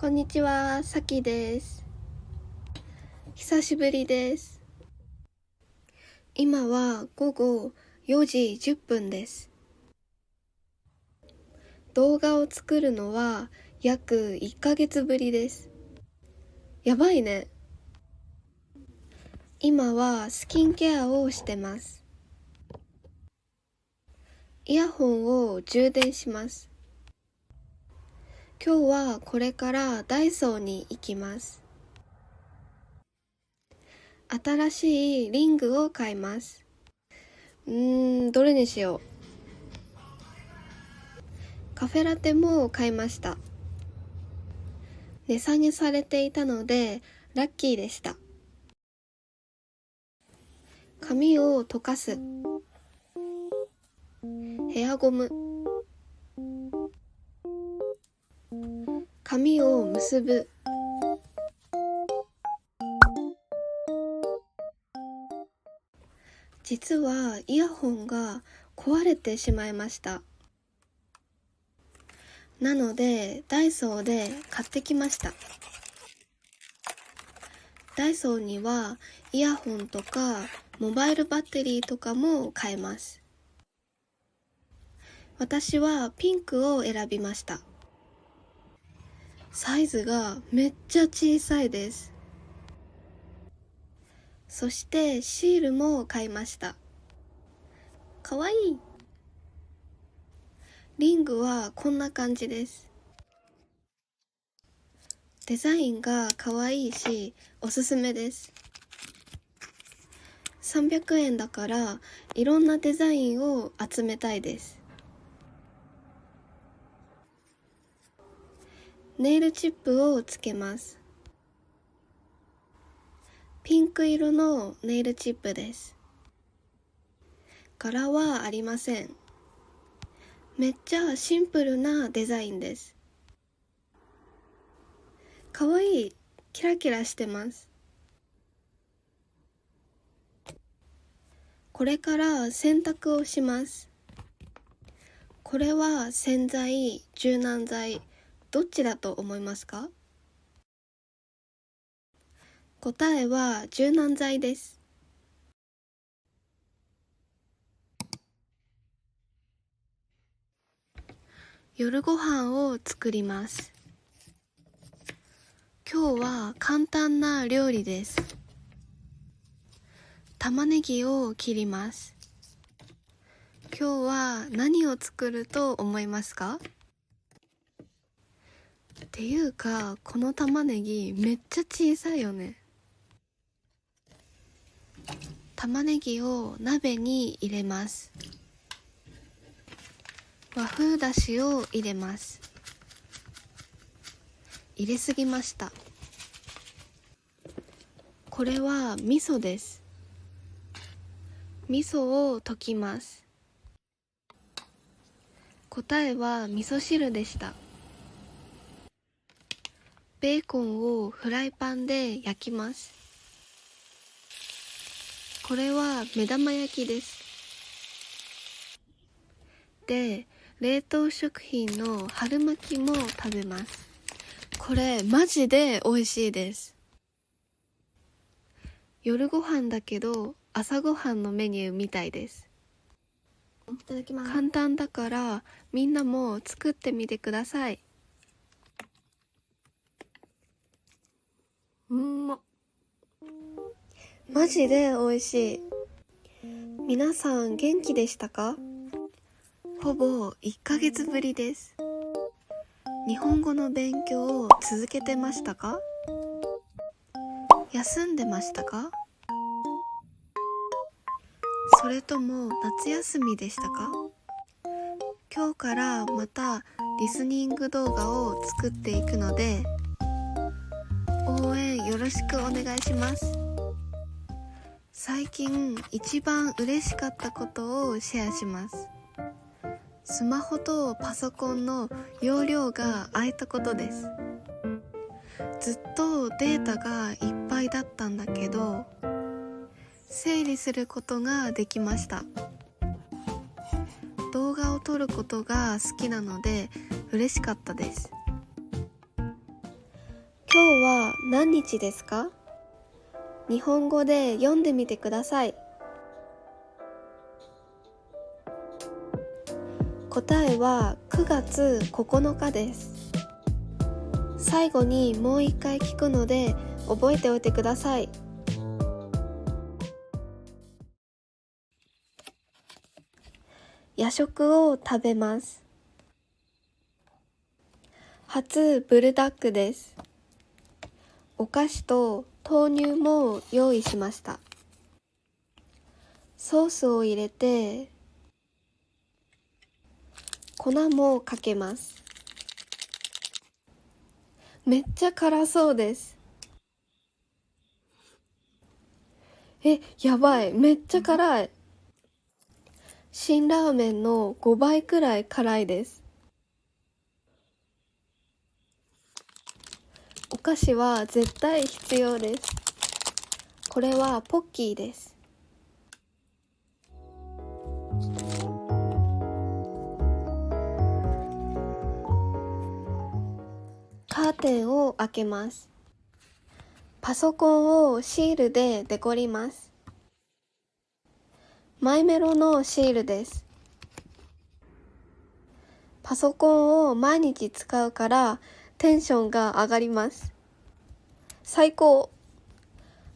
こんにちは、さきです。久しぶりです。今は午後4時10分です。動画を作るのは約1ヶ月ぶりです。やばいね。今はスキンケアをしてます。イヤホンを充電します。今日はこれからダイソーに行きます。新しいリングを買います。どれにしよう。カフェラテも買いました。値下げされていたのでラッキーでした。髪を溶かす。ヘアゴム。髪を結ぶ。実はイヤホンが壊れてしまいました。なのでダイソーで買ってきました。ダイソーにはイヤホンとかモバイルバッテリーとかも買えます。私はピンクを選びました。サイズがめっちゃ小さいです。そしてシールも買いました。かわいい。リングはこんな感じです。デザインがかわいいしおすすめです。300円だからいろんなデザインを集めたいです。ネイルチップをつけます。ピンク色のネイルチップです。柄はありません。めっちゃシンプルなデザインです。かわいい。キラキラしてます。これから洗濯をします。これは洗剤、柔軟剤、どっちだと思いますか？答えは柔軟剤です。夜ご飯を作ります。今日は簡単な料理です。玉ねぎを切ります。今日は何を作ると思いますか？っていうか、この玉ねぎめっちゃ小さいよね。玉ねぎを鍋に入れます。和風だしを入れます。入れすぎました。これは味噌です。味噌を溶きます。答えは味噌汁でした。ベーコンをフライパンで焼きます。これは目玉焼きです。で、冷凍食品の春巻きも食べます。これマジで美味しいです。夜ご飯だけど朝ごはんのメニューみたいです。いただきます。簡単だからみんなも作ってみてください。マジで美味しい。皆さん元気でしたか？ほぼ1ヶ月ぶりです。日本語の勉強を続けてましたか？休んでましたか？それとも夏休みでしたか？今日からまたリスニング動画を作っていくので応援よろしくお願いします。最近一番嬉しかったことをシェアします。スマホとパソコンの容量が空いたことです。ずっとデータがいっぱいだったんだけど整理することができました。動画を撮ることが好きなので嬉しかったです。今日は何日ですか？日本語で読んでみてください。答えは9月9日です。最後にもう一回聞くので覚えておいてください。夜食を食べます。初ブルダックです。お菓子と豆乳も用意しました。ソースを入れて、粉もかけます。めっちゃ辛そうです。やばい、めっちゃ辛い。辛ラーメンの5倍くらい辛いです。お菓子は絶対必要です。これはポッキーです。カーテンを開けます。パソコンをシールでデコります。マイメロのシールです。パソコンを毎日使うからテンションが上がります。最高。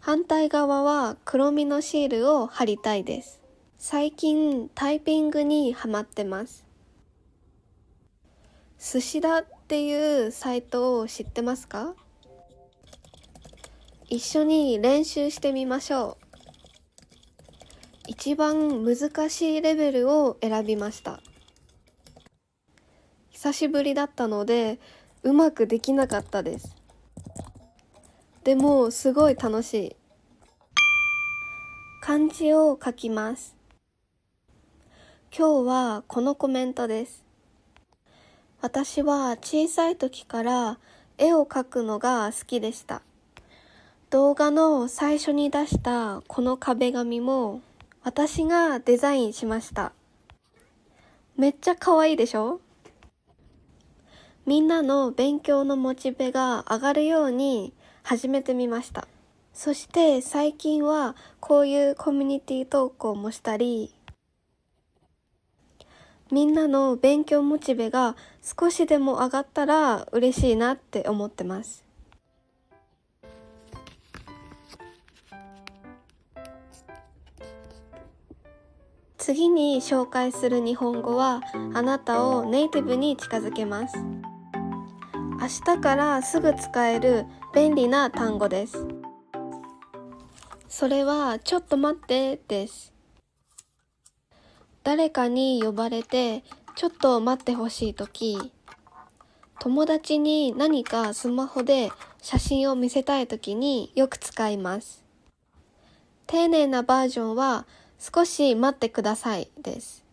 反対側は黒みのシールを貼りたいです。最近タイピングにハマってます。寿司だっていうサイトを知ってますか？一緒に練習してみましょう。一番難しいレベルを選びました。久しぶりだったのでうまくできなかったです。でもすごい楽しい。漢字を書きます。今日はこのコメントです。私は小さい時から絵を描くのが好きでした。動画の最初に出したこの壁紙も私がデザインしました。めっちゃ可愛いでしょ？みんなの勉強のモチベが上がるように始めてみました。そして最近はこういうコミュニティ投稿もしたり、みんなの勉強モチベが少しでも上がったら嬉しいなって思ってます。次に紹介する日本語はあなたをネイティブに近づけます。明日からすぐ使える便利な単語です。それはちょっと待ってです。誰かに呼ばれてちょっと待ってほしいとき、友達に何かスマホで写真を見せたいときによく使います。丁寧なバージョンは少し待ってくださいです。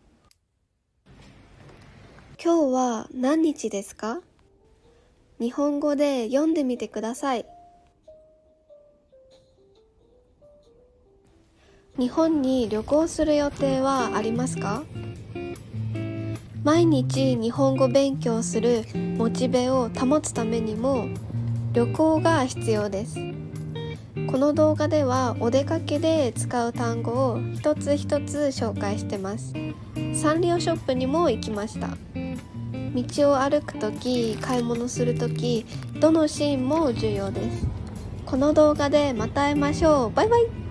今日は何日ですか？日本語で読んでみてください。日本に旅行する予定はありますか？毎日日本語勉強するモチベを保つためにも旅行が必要です。この動画ではお出かけで使う単語を一つ一つ紹介してます。サンリオショップにも行きました。道を歩くとき、買い物するとき、どのシーンも重要です。この動画でまた会いましょう。バイバイ。